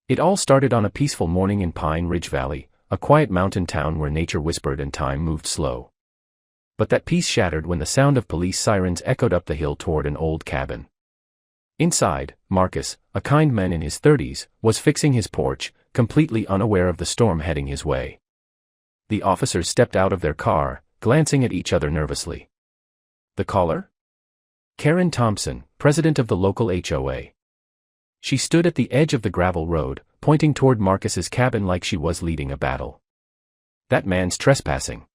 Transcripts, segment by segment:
It all started on a peaceful morning in Pine Ridge Valley, a quiet mountain town where nature whispered and time moved slow. But that peace shattered when the sound of police sirens echoed up the hill toward an old cabin. Inside, Marcus, a kind man in his 30s, was fixing his porch, completely unaware of the storm heading his way. The officers stepped out of their car, glancing at each other nervously. The caller? Karen Thompson, president of the local HOA. She stood at the edge of the gravel road, pointing toward Marcus's cabin like she was leading a battle. "That man's trespassing.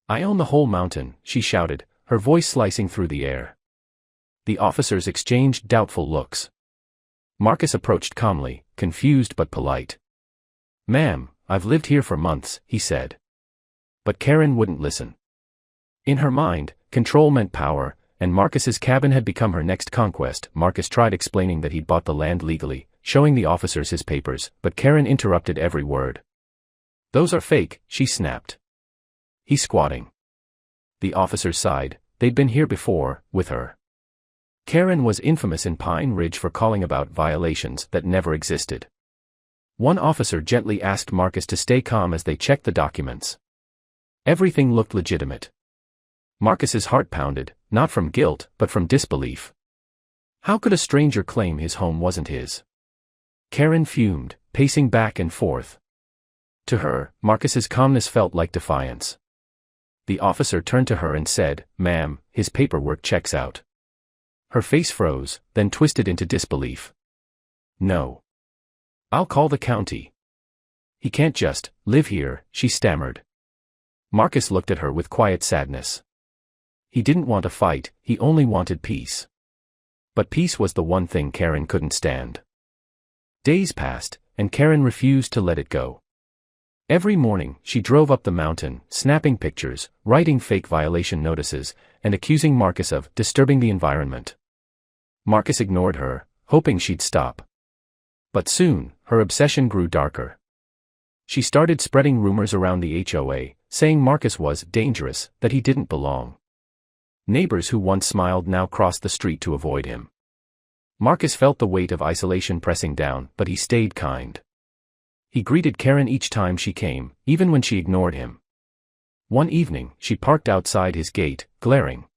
I own the whole mountain," she shouted, her voice slicing through the air. The officers exchanged doubtful looks. Marcus approached calmly, confused but polite. "Ma'am, I've lived here for months," he said. But Karen wouldn't listen. In her mind, control meant power, and Marcus's cabin had become her next conquest. Marcus tried explaining that he'd bought the land legally, showing the officers his papers, but Karen interrupted every word. "Those are fake," she snapped. "He's squatting." The officers sighed. They'd been here before, with her. Karen was infamous in Pine Ridge for calling about violations that never existed. One officer gently asked Marcus to stay calm as they checked the documents. Everything looked legitimate. Marcus's heart pounded, not from guilt, but from disbelief. How could a stranger claim his home wasn't his? Karen fumed, pacing back and forth. To her, Marcus's calmness felt like defiance. The officer turned to her and said, "Ma'am, his paperwork checks out." Her face froze, then twisted into disbelief. "No. I'll call the county." "He can't just live here," she stammered. Marcus looked at her with quiet sadness. He didn't want a fight, he only wanted peace. But peace was the one thing Karen couldn't stand. Days passed, and Karen refused to let it go. Every morning, she drove up the mountain, snapping pictures, writing fake violation notices, and accusing Marcus of disturbing the environment. Marcus ignored her, hoping she'd stop. But soon, her obsession grew darker. She started spreading rumors around the HOA, saying Marcus was dangerous, that he didn't belong. Neighbors who once smiled now crossed the street to avoid him. Marcus felt the weight of isolation pressing down, but he stayed kind. He greeted Karen each time she came, even when she ignored him. One evening, she parked outside his gate, glaring.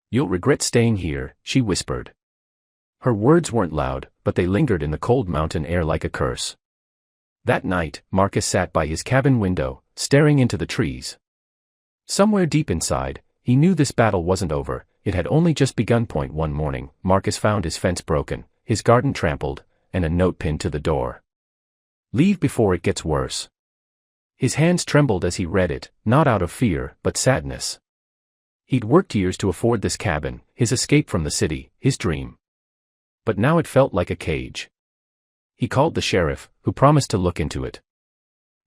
"You'll regret staying here," she whispered. Her words weren't loud, but they lingered in the cold mountain air like a curse. That night, Marcus sat by his cabin window, staring into the trees. Somewhere deep inside, he knew this battle wasn't over, it had only just begun. One morning, Marcus found his fence broken, his garden trampled, and a note pinned to the door. "Leave before it gets worse." His hands trembled as he read it, not out of fear, but sadness. He'd worked years to afford this cabin, his escape from the city, his dream. But now it felt like a cage. He called the sheriff, who promised to look into it.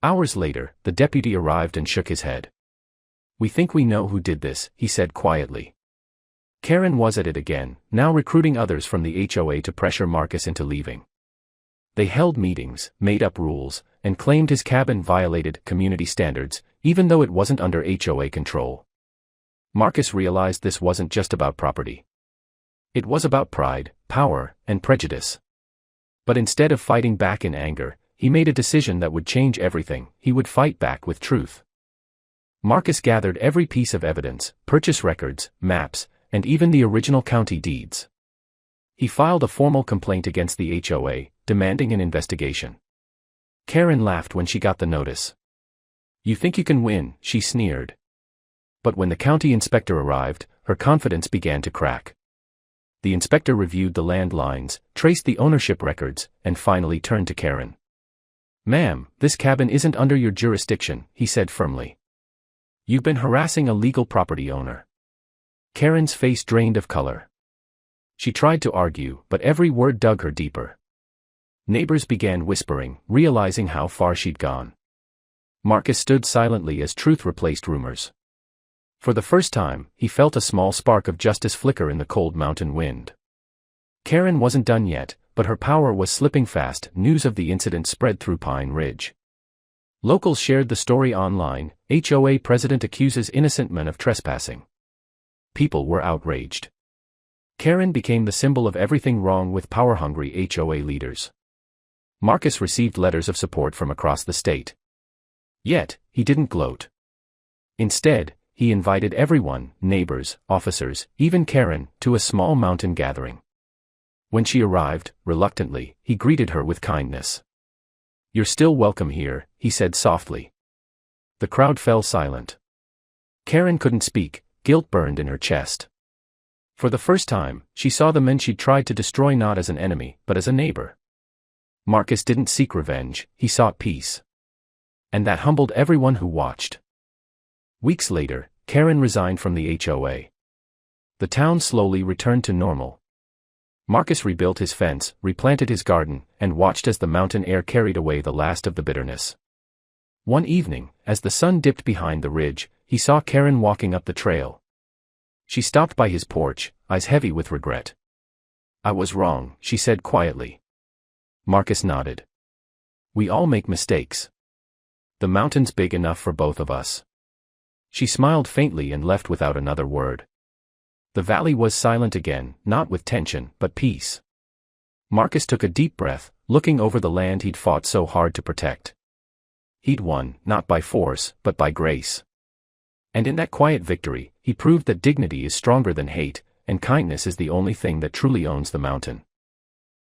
Hours later, the deputy arrived and shook his head. "We think we know who did this," he said quietly. Karen was at it again, now recruiting others from the HOA to pressure Marcus into leaving. They held meetings, made up rules, and claimed his cabin violated community standards, even though it wasn't under HOA control. Marcus realized this wasn't just about property. It was about pride, power, and prejudice. But instead of fighting back in anger, he made a decision that would change everything. He would fight back with truth. Marcus gathered every piece of evidence, purchase records, maps, and even the original county deeds. He filed a formal complaint against the HOA, demanding an investigation. Karen laughed when she got the notice. "You think you can win," she sneered. But when the county inspector arrived, her confidence began to crack. The inspector reviewed the land lines, traced the ownership records, and finally turned to Karen. "Ma'am, this cabin isn't under your jurisdiction," he said firmly. "You've been harassing a legal property owner." Karen's face drained of color. She tried to argue, but every word dug her deeper. Neighbors began whispering, realizing how far she'd gone. Marcus stood silently as truth replaced rumors. For the first time, he felt a small spark of justice flicker in the cold mountain wind. Karen wasn't done yet, but her power was slipping fast. News of the incident spread through Pine Ridge. Locals shared the story online. HOA president accuses innocent men of trespassing. People were outraged. Karen became the symbol of everything wrong with power-hungry HOA leaders. Marcus received letters of support from across the state. Yet, he didn't gloat. Instead, he invited everyone, neighbors, officers, even Karen, to a small mountain gathering. When she arrived, reluctantly, he greeted her with kindness. "You're still welcome here," he said softly. The crowd fell silent. Karen couldn't speak, guilt burned in her chest. For the first time, she saw the men she'd tried to destroy not as an enemy, but as a neighbor. Marcus didn't seek revenge, he sought peace. And that humbled everyone who watched. Weeks later, Karen resigned from the HOA. The town slowly returned to normal. Marcus rebuilt his fence, replanted his garden, and watched as the mountain air carried away the last of the bitterness. One evening, as the sun dipped behind the ridge, he saw Karen walking up the trail. She stopped by his porch, eyes heavy with regret. "I was wrong," she said quietly. Marcus nodded. "We all make mistakes. The mountain's big enough for both of us." She smiled faintly and left without another word. The valley was silent again, not with tension, but peace. Marcus took a deep breath, looking over the land he'd fought so hard to protect. He'd won, not by force, but by grace. And in that quiet victory, he proved that dignity is stronger than hate, and kindness is the only thing that truly owns the mountain.